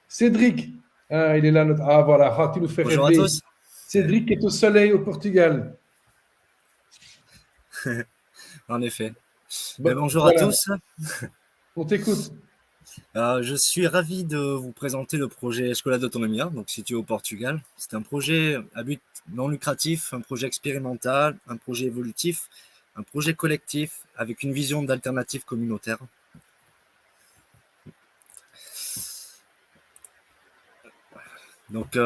Cédric. Ah, il est là. Ah, voilà. Ah, tu nous fais Bonjour à rêver. tous. Cédric est au soleil au Portugal. En effet. Bon, Bonjour à voilà. tous. On t'écoute. Je suis ravi de vous présenter le projet Escola d'Autonomia, donc situé au Portugal. C'est un projet à but non lucratif, un projet expérimental, un projet évolutif, un projet collectif avec une vision d'alternative communautaire. Donc,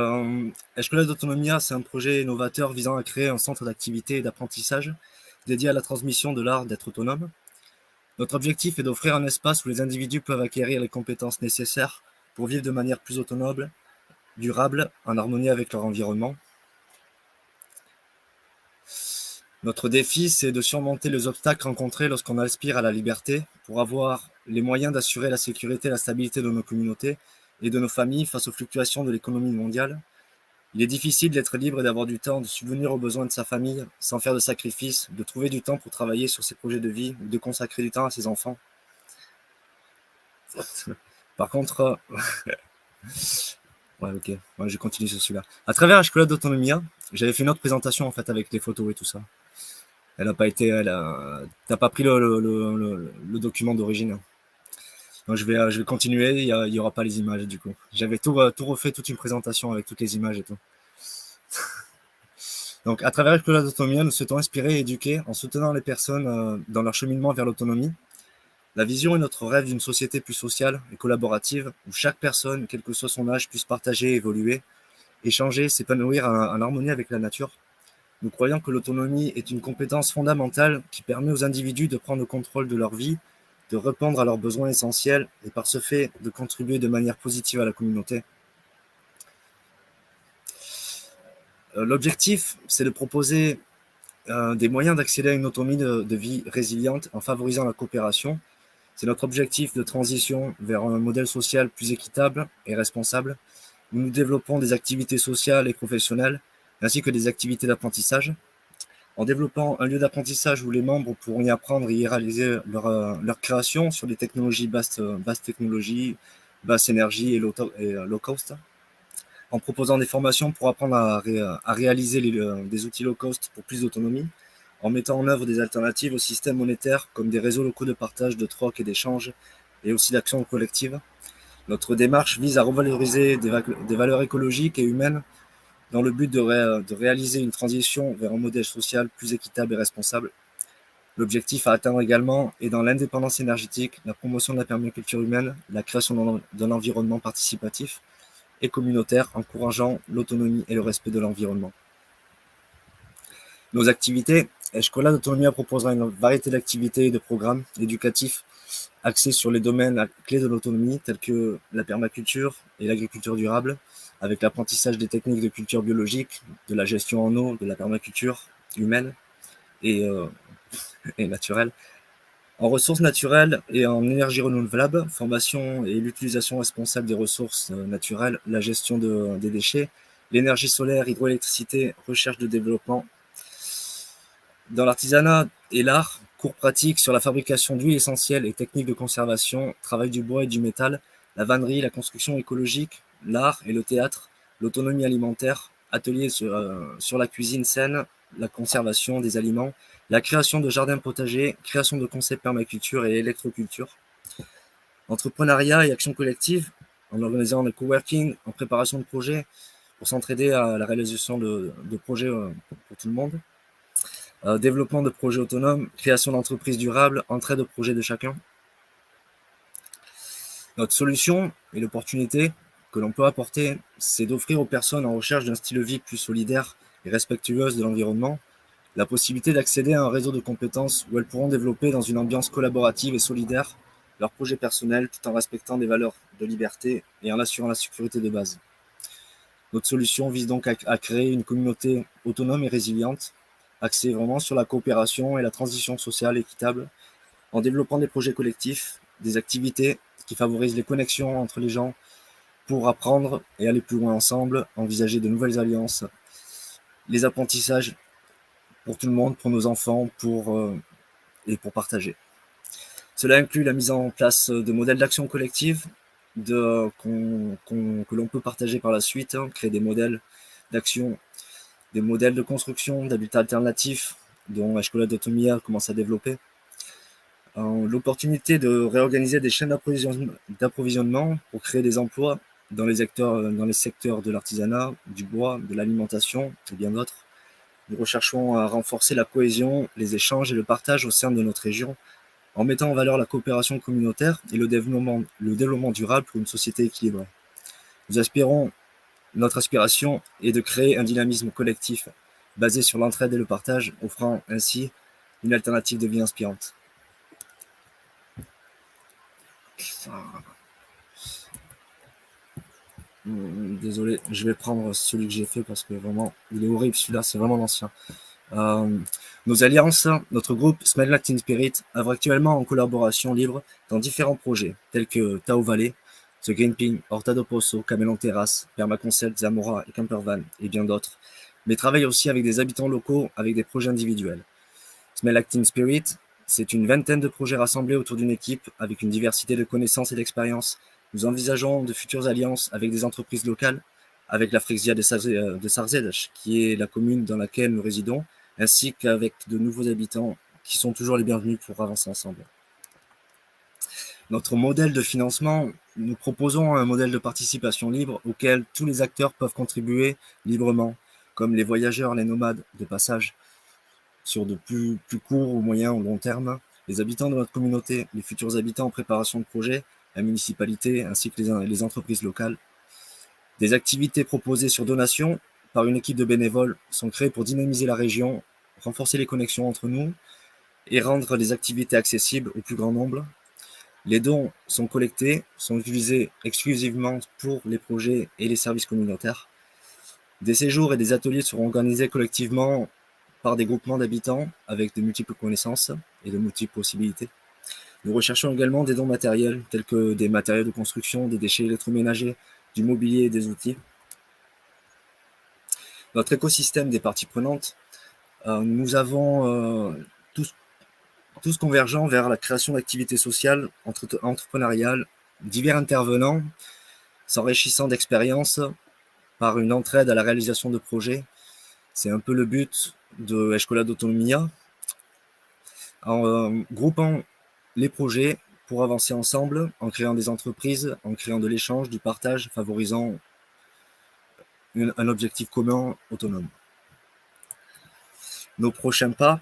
Escola d'Autonomia, c'est un projet innovateur visant à créer un centre d'activité et d'apprentissage dédié à la transmission de l'art d'être autonome. Notre objectif est d'offrir un espace où les individus peuvent acquérir les compétences nécessaires pour vivre de manière plus autonome, durable, en harmonie avec leur environnement. Notre défi, c'est de surmonter les obstacles rencontrés lorsqu'on aspire à la liberté pour avoir les moyens d'assurer la sécurité et la stabilité de nos communautés et de nos familles face aux fluctuations de l'économie mondiale. Il est difficile d'être libre et d'avoir du temps, de subvenir aux besoins de sa famille sans faire de sacrifices, de trouver du temps pour travailler sur ses projets de vie ou de consacrer du temps à ses enfants. Par contre, ouais, ok, ouais, je continue sur celui-là. À travers Escola d'Autonomia, j'avais fait une autre présentation en fait avec les photos et tout ça. Elle a pas été, t'as pas pris le document d'origine. Donc je vais continuer. Il y aura pas les images du coup. J'avais tout refait, toute une présentation avec toutes les images et tout. Donc à travers Escola d'Autonomia, nous souhaitons inspirer et éduquer en soutenant les personnes dans leur cheminement vers l'autonomie. La vision est notre rêve d'une société plus sociale et collaborative où chaque personne, quel que soit son âge, puisse partager, évoluer, échanger, s'épanouir en harmonie avec la nature. Nous croyons que l'autonomie est une compétence fondamentale qui permet aux individus de prendre le contrôle de leur vie, de répondre à leurs besoins essentiels et par ce fait de contribuer de manière positive à la communauté. L'objectif, c'est de proposer des moyens d'accéder à une autonomie de vie résiliente en favorisant la coopération. C'est notre objectif de transition vers un modèle social plus équitable et responsable. Nous développons des activités sociales et professionnelles, ainsi que des activités d'apprentissage. En développant un lieu d'apprentissage où les membres pourront y apprendre et y réaliser leur création sur des technologies basse technologie, basse énergie et low cost. En proposant des formations pour apprendre à réaliser des outils low cost pour plus d'autonomie. En mettant en œuvre des alternatives au système monétaire comme des réseaux locaux de partage, de troc et d'échange et aussi d'action collective. Notre démarche vise à revaloriser des valeurs écologiques et humaines dans le but de réaliser une transition vers un modèle social plus équitable et responsable. L'objectif à atteindre également est dans l'indépendance énergétique, la promotion de la permaculture humaine, la création d'un environnement participatif et communautaire encourageant l'autonomie et le respect de l'environnement. Nos activités, Escola d'Autonomia proposera une variété d'activités et de programmes éducatifs axés sur les domaines clés de l'autonomie tels que la permaculture et l'agriculture durable, avec l'apprentissage des techniques de culture biologique, de la gestion en eau, de la permaculture humaine et, et naturelle, en ressources naturelles et en énergie renouvelable, formation et l'utilisation responsable des ressources naturelles, la gestion des déchets, l'énergie solaire, hydroélectricité, recherche de développement. Dans l'artisanat et l'art, cours pratiques sur la fabrication d'huiles essentielles et techniques de conservation, travail du bois et du métal, la vannerie, la construction écologique, l'art et le théâtre, l'autonomie alimentaire, ateliers sur la cuisine saine, la conservation des aliments, la création de jardins potagers, création de concepts permaculture et électroculture, entrepreneuriat et action collective, en organisant des coworking, en préparation de projets pour s'entraider à la réalisation de projets pour tout le monde, développement de projets autonomes, création d'entreprises durables, entraide de projets de chacun. Notre solution et l'opportunité que l'on peut apporter, c'est d'offrir aux personnes en recherche d'un style de vie plus solidaire et respectueuse de l'environnement la possibilité d'accéder à un réseau de compétences où elles pourront développer dans une ambiance collaborative et solidaire leurs projets personnels tout en respectant des valeurs de liberté et en assurant la sécurité de base. Notre solution vise donc à créer une communauté autonome et résiliente, axée vraiment sur la coopération et la transition sociale équitable, en développant des projets collectifs, des activités qui favorisent les connexions entre les gens pour apprendre et aller plus loin ensemble, envisager de nouvelles alliances, les apprentissages pour tout le monde, pour nos enfants, et pour partager. Cela inclut la mise en place de modèles d'action collective, que l'on peut partager par la suite, hein, créer des modèles d'action, des modèles de construction d'habitats alternatifs dont Escola d'Automia commence à développer. L'opportunité de réorganiser des chaînes d'approvisionnement pour créer des emplois dans les secteurs de l'artisanat, du bois, de l'alimentation et bien d'autres. Nous recherchons à renforcer la cohésion, les échanges et le partage au sein de notre région en mettant en valeur la coopération communautaire et le développement durable pour une société équilibrée. Notre aspiration est de créer un dynamisme collectif basé sur l'entraide et le partage, offrant ainsi une alternative de vie inspirante. Désolé, je vais prendre celui que j'ai fait parce que vraiment, il est horrible celui-là, c'est vraiment l'ancien. Nos alliances, notre groupe Smell Like Teen Spirit œuvre actuellement en collaboration libre dans différents projets tels que Tao Valley, The Greenping, Horta do Poço, Camelon Terrace, Permaconcept, Zamora et Campervan et bien d'autres, mais travaille aussi avec des habitants locaux avec des projets individuels. Smell Like Teen Spirit, c'est une vingtaine de projets rassemblés autour d'une équipe avec une diversité de connaissances et d'expériences. Nous envisageons de futures alliances avec des entreprises locales, avec la Frexia de Sarzedas, qui est la commune dans laquelle nous résidons, ainsi qu'avec de nouveaux habitants qui sont toujours les bienvenus pour avancer ensemble. Notre modèle de financement, nous proposons un modèle de participation libre auquel tous les acteurs peuvent contribuer librement, comme les voyageurs, les nomades de passage, sur de plus court ou moyen ou long terme, les habitants de notre communauté, les futurs habitants en préparation de projet, la municipalité ainsi que les entreprises locales. Des activités proposées sur donation par une équipe de bénévoles sont créées pour dynamiser la région, renforcer les connexions entre nous et rendre les activités accessibles au plus grand nombre. Les dons sont collectés, sont utilisés exclusivement pour les projets et les services communautaires. Des séjours et des ateliers seront organisés collectivement par des groupements d'habitants avec de multiples connaissances et de multiples possibilités. Nous recherchons également des dons matériels tels que des matériaux de construction, des déchets électroménagers, du mobilier et des outils. Notre écosystème des parties prenantes, nous avons tous convergents vers la création d'activités sociales, entrepreneuriales, divers intervenants, s'enrichissant d'expériences par une entraide à la réalisation de projets. C'est un peu le but de Escola d'Automia, en groupant les projets pour avancer ensemble, en créant des entreprises, en créant de l'échange, du partage, favorisant un objectif commun autonome. Nos prochains pas,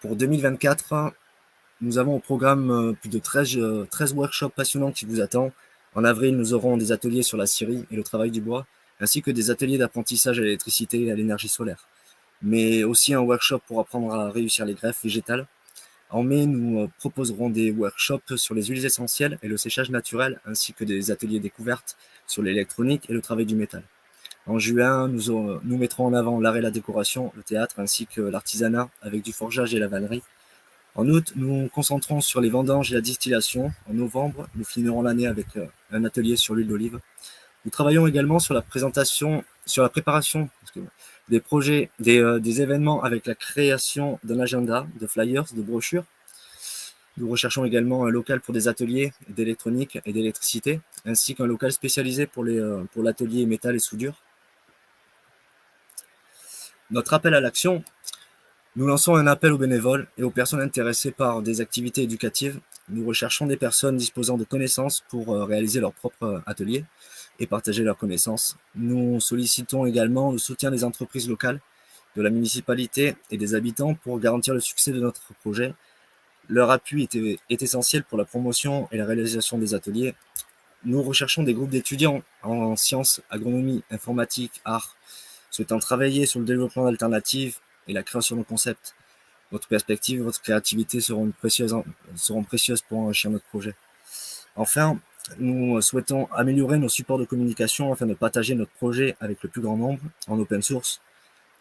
pour 2024, nous avons au programme plus de 13 workshops passionnants qui vous attendent. En avril, nous aurons des ateliers sur la scierie et le travail du bois, ainsi que des ateliers d'apprentissage à l'électricité et à l'énergie solaire, mais aussi un workshop pour apprendre à réussir les greffes végétales. En mai, nous proposerons des workshops sur les huiles essentielles et le séchage naturel, ainsi que des ateliers découvertes sur l'électronique et le travail du métal. En juin, nous mettrons en avant l'art et la décoration, le théâtre, ainsi que l'artisanat avec du forgeage et la vannerie. En août, nous nous concentrons sur les vendanges et la distillation. En novembre, nous finirons l'année avec un atelier sur l'huile d'olive. Nous travaillons également sur la préparation des projets, des événements avec la création d'un agenda, de flyers, de brochures. Nous recherchons également un local pour des ateliers d'électronique et d'électricité, ainsi qu'un local spécialisé pour l'atelier métal et soudure. Notre appel à l'action, nous lançons un appel aux bénévoles et aux personnes intéressées par des activités éducatives. Nous recherchons des personnes disposant de connaissances pour réaliser leur propre atelier et partager leurs connaissances. Nous sollicitons également le soutien des entreprises locales, de la municipalité et des habitants pour garantir le succès de notre projet. Leur appui est essentiel pour la promotion et la réalisation des ateliers. Nous recherchons des groupes d'étudiants en sciences, agronomie, informatique, art, souhaitant travailler sur le développement d'alternatives et la création de concepts. Votre perspective et votre créativité seront précieuses pour enrichir notre projet. Enfin, nous souhaitons améliorer nos supports de communication afin de partager notre projet avec le plus grand nombre en open source.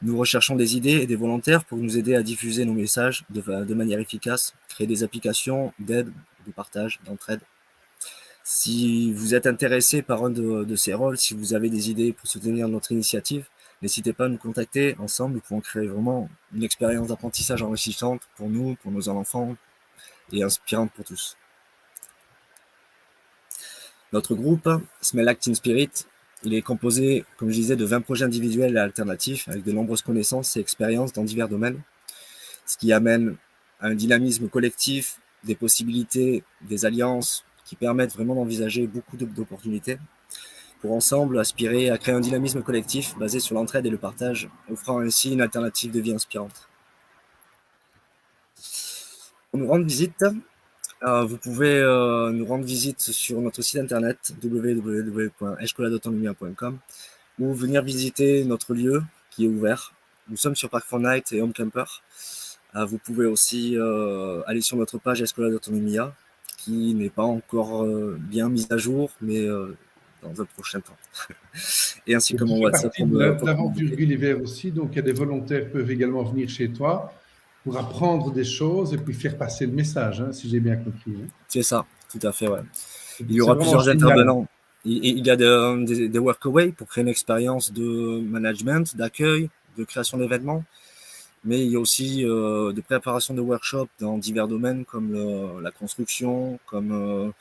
Nous recherchons des idées et des volontaires pour nous aider à diffuser nos messages de manière efficace, créer des applications d'aide, de partage, d'entraide. Si vous êtes intéressé par un de ces rôles, si vous avez des idées pour soutenir notre initiative, n'hésitez pas à nous contacter. Ensemble, nous pouvons créer vraiment une expérience d'apprentissage enrichissante pour nous, pour nos enfants et inspirante pour tous. Notre groupe, Smell Act in Spirit, il est composé, comme je disais, de 20 projets individuels et alternatifs avec de nombreuses connaissances et expériences dans divers domaines, ce qui amène à un dynamisme collectif, des possibilités, des alliances qui permettent vraiment d'envisager beaucoup d'opportunités pour ensemble aspirer à créer un dynamisme collectif basé sur l'entraide et le partage, offrant ainsi une alternative de vie inspirante. Pour nous rendre visite, vous pouvez nous rendre visite sur notre site internet www.escoladautonomia.com ou venir visiter notre lieu qui est ouvert. Nous sommes sur Park 4 Night et Home Camper. Vous pouvez aussi aller sur notre page Escola d'Autonomia qui n'est pas encore bien mise à jour, mais dans un prochain temps. Et ainsi que mon WhatsApp. L'aventure Gulliver aussi, donc il y a des volontaires qui peuvent également venir chez toi pour apprendre des choses et puis faire passer le message, hein, si j'ai bien compris. Hein. C'est ça, tout à fait, ouais. Il y aura plusieurs intervenants. Il y a des workaways pour créer une expérience de management, d'accueil, de création d'événements. Mais il y a aussi de préparation de workshops dans divers domaines comme la construction, comme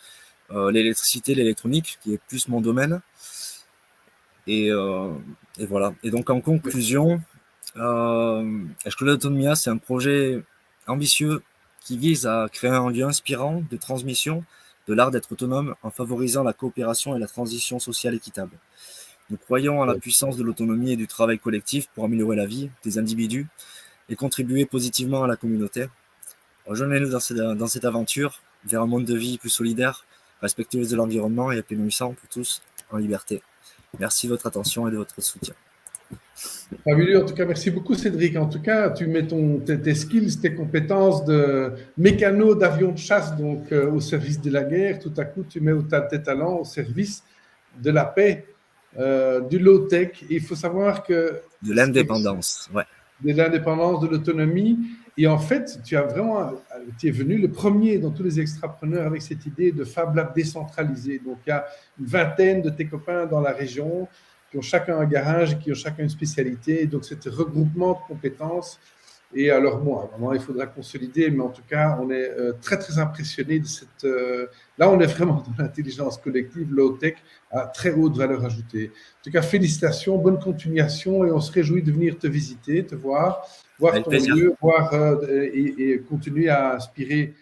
l'électricité, l'électronique, qui est plus mon domaine. Et voilà. Et donc en conclusion, Escola d'Autonomia, c'est un projet ambitieux qui vise à créer un lieu inspirant de transmission de l'art d'être autonome en favorisant la coopération et la transition sociale équitable. Nous croyons en la puissance de l'autonomie et du travail collectif pour améliorer la vie des individus et contribuer positivement à la communauté. Rejoignez-nous dans cette aventure vers un monde de vie plus solidaire, respectueux de l'environnement et épanouissant pour tous en liberté. Merci de votre attention et de votre soutien. Fabuleux, en tout cas, merci beaucoup Cédric. En tout cas, tu mets tes skills, tes compétences de mécano d'avion de chasse donc au service de la guerre. Tout à coup, tu mets tes talents au service de la paix, du low-tech. Il faut savoir que... De l'indépendance, ouais. De l'indépendance, de l'autonomie. Et en fait, tu es venu le premier dans tous les extrapreneurs avec cette idée de Fab Lab décentralisé. Donc, il y a une vingtaine de tes copains dans la région qui ont chacun un garage, qui ont chacun une spécialité. Et donc, c'est un regroupement de compétences. Et alors, bon, à un moment, il faudra consolider, mais en tout cas, on est très, très impressionnés de cette... là, on est vraiment dans l'intelligence collective, low-tech, à très haute valeur ajoutée. En tout cas, félicitations, bonne continuation, et on se réjouit de venir te visiter, te voir ton lieu, voir et continuer à inspirer